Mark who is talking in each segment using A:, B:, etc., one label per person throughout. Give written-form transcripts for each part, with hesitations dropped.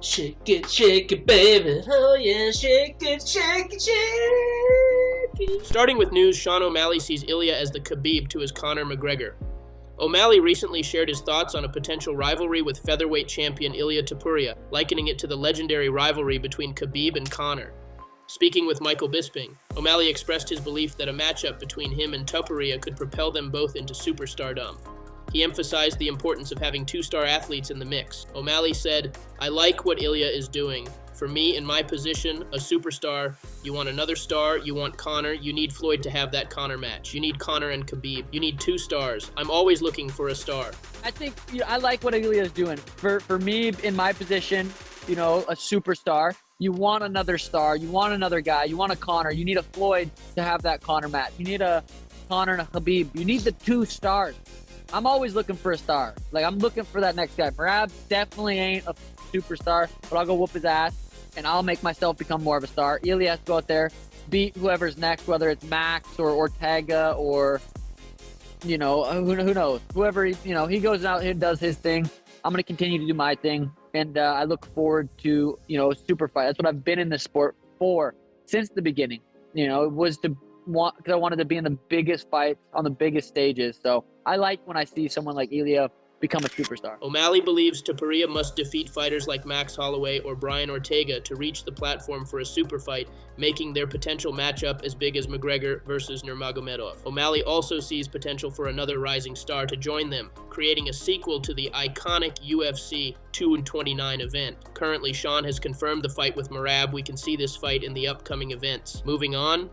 A: Shake it, baby. Oh yeah, shake it, shake it, shake it. Starting with news, Sean O'Malley sees Ilia as the khabib to his Conor McGregor. O'Malley recently shared his thoughts on a potential rivalry with featherweight champion Ilia Topuria, likening it to the legendary rivalry between Khabib and Conor. Speaking with Michael Bisping, O'Malley expressed his belief that a matchup between him and Topuria could propel them both into superstardom. He emphasized the importance of having two-star athletes in the mix. O'Malley said, "I like what Ilia is doing. For me, in my position, a superstar, you want another star, you want Conor, you need Floyd to have that Conor match. You need Conor and Khabib. You need two stars. I'm always looking for a star."
B: I think, I like what Ilia is doing. For me, in my position, a superstar, you want another star, you want another guy, you want a Conor, you need a Floyd to have that Conor match. You need a Conor and a Khabib. You need the two stars. I'm always looking for a star. I'm looking for that next guy. Merab definitely ain't a superstar, but I'll go whoop his ass, and I'll make myself become more of a star. Ilia has to go out there, beat whoever's next, whether it's Max or Ortega or, who knows. Whoever, he goes out and does his thing. I'm going to continue to do my thing, and I look forward to, a super fight. That's what I've been in this sport for since the beginning. It was because I wanted to be in the biggest fights on the biggest stages. So I like when I see someone like Ilia become a superstar.
A: O'Malley believes Topuria must defeat fighters like Max Holloway or Brian Ortega to reach the platform for a super fight, making their potential matchup as big as McGregor versus Nurmagomedov. O'Malley also sees potential for another rising star to join them, creating a sequel to the iconic UFC 229 event. Currently, Sean has confirmed the fight with Merab. We can see this fight in the upcoming events. Moving on,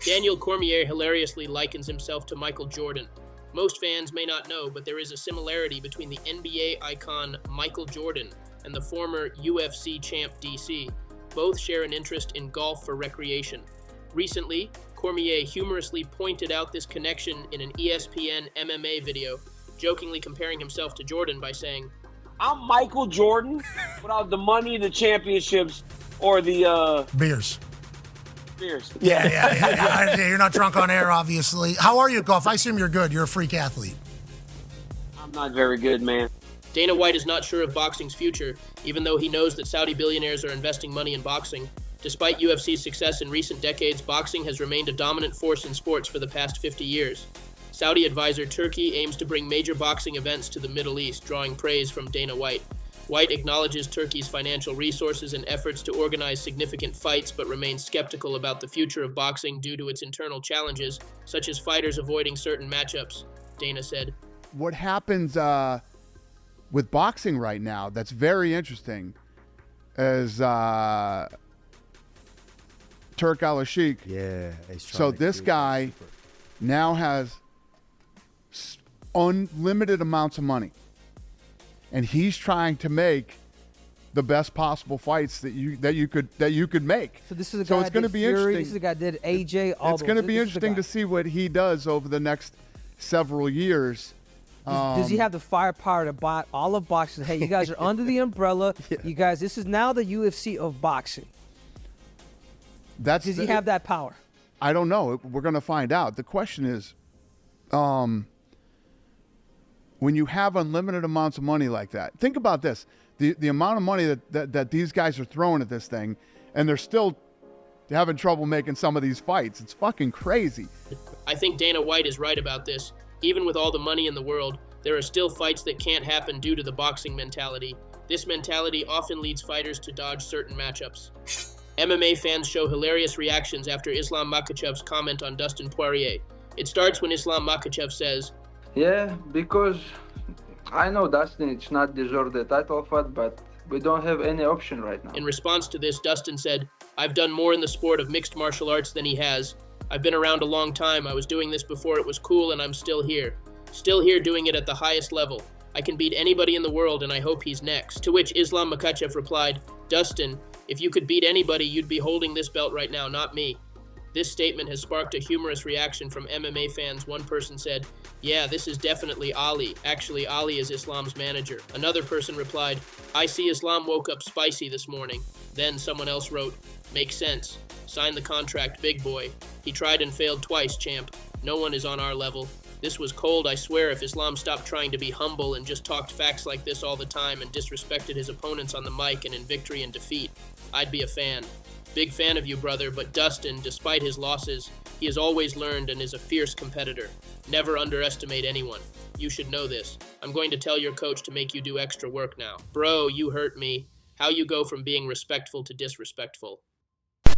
A: Daniel Cormier hilariously likens himself to Michael Jordan. Most fans may not know, but there is a similarity between the NBA icon Michael Jordan and the former UFC champ DC. Both share an interest in golf for recreation. Recently, Cormier humorously pointed out this connection in an ESPN MMA video, jokingly comparing himself to Jordan by saying,
C: "I'm Michael Jordan without the money, the championships, or the
D: beers."
C: Yeah.
D: You're not drunk on air, obviously. How are you at golf? I assume you're good. You're a freak athlete.
C: I'm not very good, man.
A: Dana White is not sure of boxing's future, even though he knows that Saudi billionaires are investing money in boxing. Despite UFC's success in recent decades, boxing has remained a dominant force in sports for the past 50 years. Saudi advisor Turkey aims to bring major boxing events to the Middle East, drawing praise from Dana White. White acknowledges Turkey's financial resources and efforts to organize significant fights, but remains skeptical about the future of boxing due to its internal challenges, such as fighters avoiding certain matchups, Dana said.
E: What happens with boxing right now that's very interesting is Turk Al-Sheikh.
F: Yeah.
E: So this guy now has unlimited amounts of money. And he's trying to make the best possible fights that you could make.
F: So this is a guy. So
E: it's going to be interesting.
F: This is a guy that did AJ.
E: It's going to be interesting to see what he does over the next several years.
F: Does he have the firepower to buy all of boxing? Hey, you guys are under the umbrella. Yeah. You guys, this is now the UFC of boxing. Does he have that power?
E: I don't know. We're going to find out. The question is, when you have unlimited amounts of money like that, think about this. The amount of money that these guys are throwing at this thing, and they're still having trouble making some of these fights. It's fucking crazy.
A: I think Dana White is right about this. Even with all the money in the world, there are still fights that can't happen due to the boxing mentality. This mentality often leads fighters to dodge certain matchups. MMA fans show hilarious reactions after Islam Makhachev's comment on Dustin Poirier. It starts when Islam Makhachev says,
G: "Yeah, because I know Dustin, it's not deserve the title fight, but we don't have any option right now."
A: In response to this, Dustin said, "I've done more in the sport of mixed martial arts than he has. I've been around a long time. I was doing this before it was cool, and I'm still here. Still here doing it at the highest level. I can beat anybody in the world, and I hope he's next." To which Islam Makhachev replied, "Dustin, if you could beat anybody, you'd be holding this belt right now, not me." This statement has sparked a humorous reaction from MMA fans. One person said, "Yeah, this is definitely Ali. Actually, Ali is Islam's manager." Another person replied, "I see Islam woke up spicy this morning." Then someone else wrote, "Makes sense. Sign the contract, big boy. He tried and failed twice, champ. No one is on our level." This was cold, I swear. If Islam stopped trying to be humble and just talked facts like this all the time and disrespected his opponents on the mic and in victory and defeat, I'd be a fan. Big fan of you, brother, but Dustin, despite his losses, he has always learned and is a fierce competitor. Never underestimate anyone. You should know this. I'm going to tell your coach to make you do extra work now. Bro, you hurt me. How you go from being respectful to disrespectful.